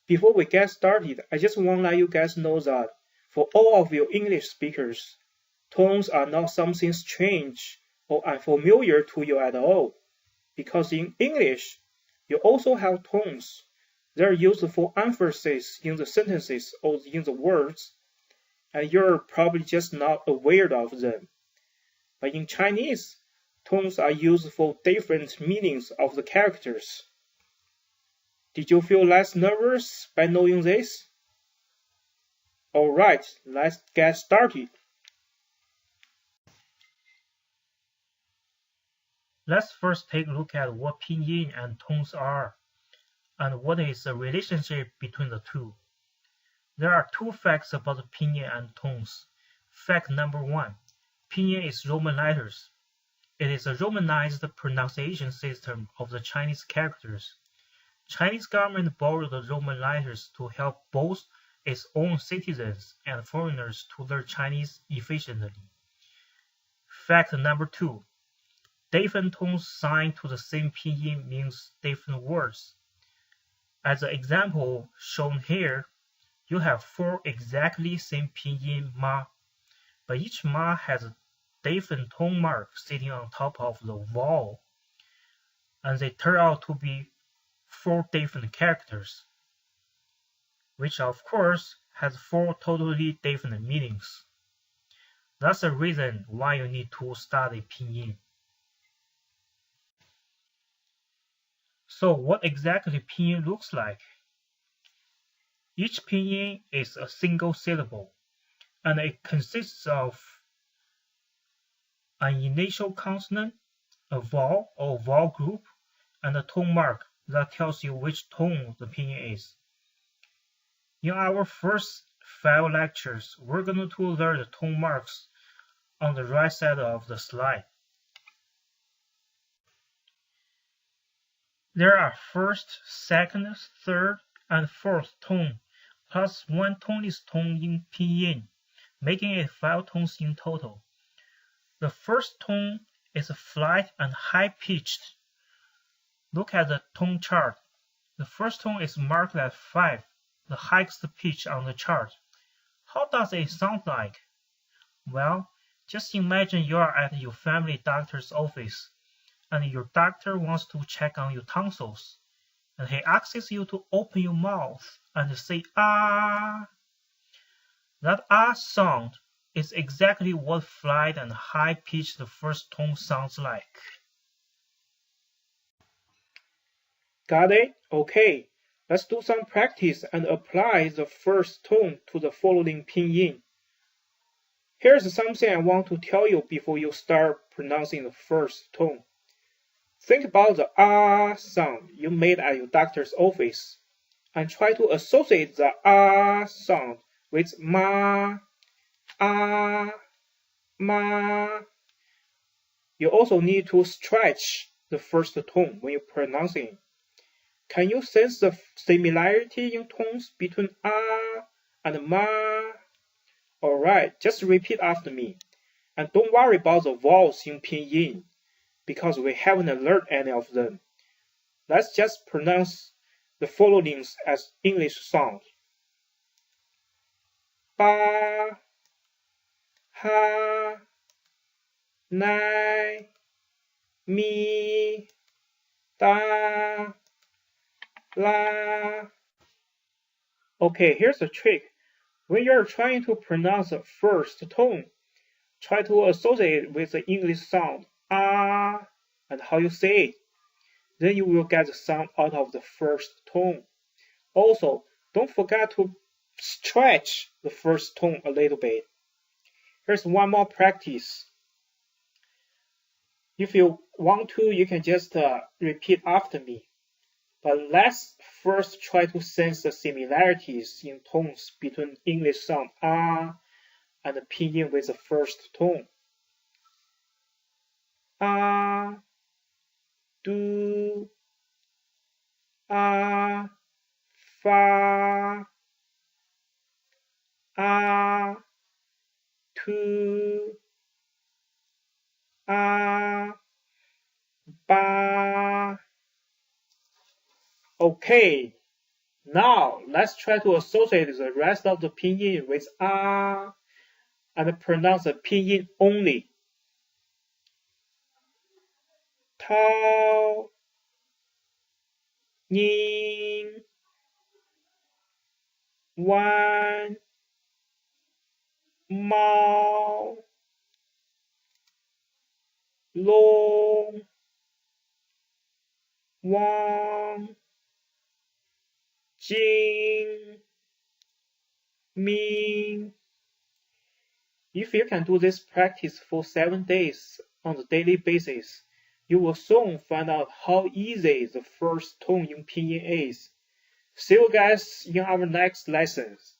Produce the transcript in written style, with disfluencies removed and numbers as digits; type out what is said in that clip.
Before we get started, I just want to let you guys know that for all of you English speakers, tones are not something strange or unfamiliar to you at all. Because in English, you also have tones. They're used for emphasis in the sentences or in the words, and you're probably just not aware of them. But in Chinese, tones are used for different meanings of the characters. Did you feel less nervous by knowing this? Alright, let's get started. Let's first take a look at what pinyin and tones are, and what is the relationship between the two. There are two facts about the pinyin and tones. Fact number one, pinyin is Roman letters. It is a Romanized pronunciation system of the Chinese characters. Chinese government borrowed the Roman letters to help both its own citizens and foreigners to learn Chinese efficiently. Fact number two, different tones signed to the same pinyin means different words. As the example shown here, you have four exactly same pinyin ma, but each ma has a different tone mark sitting on top of the vowel, and they turn out to be four different characters, which of course has four totally different meanings. That's the reason why you need to study pinyin. So what exactly pinyin looks like? Each pinyin is a single syllable, and it consists of an initial consonant, a vowel or vowel group, and a tone mark that tells you which tone the pinyin is. In our first 5 lectures, we're going to learn the tone marks on the right side of the slide. There are first, second, third, and fourth tone, plus one toneless tone in pinyin, making it 5 tones in total. The first tone is flat and high-pitched. Look at the tone chart. The first tone is marked at 5, the highest pitch on the chart. How does it sound like? Well, just imagine you are at your family doctor's office, and your doctor wants to check on your tonsils, and he asks you to open your mouth and say ah. That ah sound is exactly what flat and high-pitched first tone sounds like. Got it? Okay. Let's do some practice and apply the first tone to the following pinyin. Here's something I want to tell you before you start pronouncing the first tone. Think about the ah sound you made at your doctor's office, and try to associate the ah sound with ma, ah, ma. You also need to stretch the first tone when you're pronouncing it. Can you sense the similarity in tones between ah and ma? Alright, just repeat after me. And don't worry about the vowels in pinyin, because we haven't learned any of them. Let's just pronounce the following as English sounds. Ba, ha, nai, mi, da, la. Okay, here's a trick. When you're trying to pronounce the first tone, try to associate it with the English sound ah and how you say it. Then you will get the sound out of the first tone. Also, don't forget to stretch the first tone a little bit. Here's one more practice. If you want to, you can just repeat after me. But let's first try to sense the similarities in tones between English sound ah and the pinyin with the first tone. Ah, do, ah, fa, ah, to, ah, ba. Okay, Now, let's try to associate the rest of the pinyin with ah and pronounce the pinyin only. Tao, ning, wan, mao, long, wang, jing, ming. If you can do this practice for 7 days on a daily basis, you will soon find out how easy the first tone in pinyin is. See you guys in our next lessons.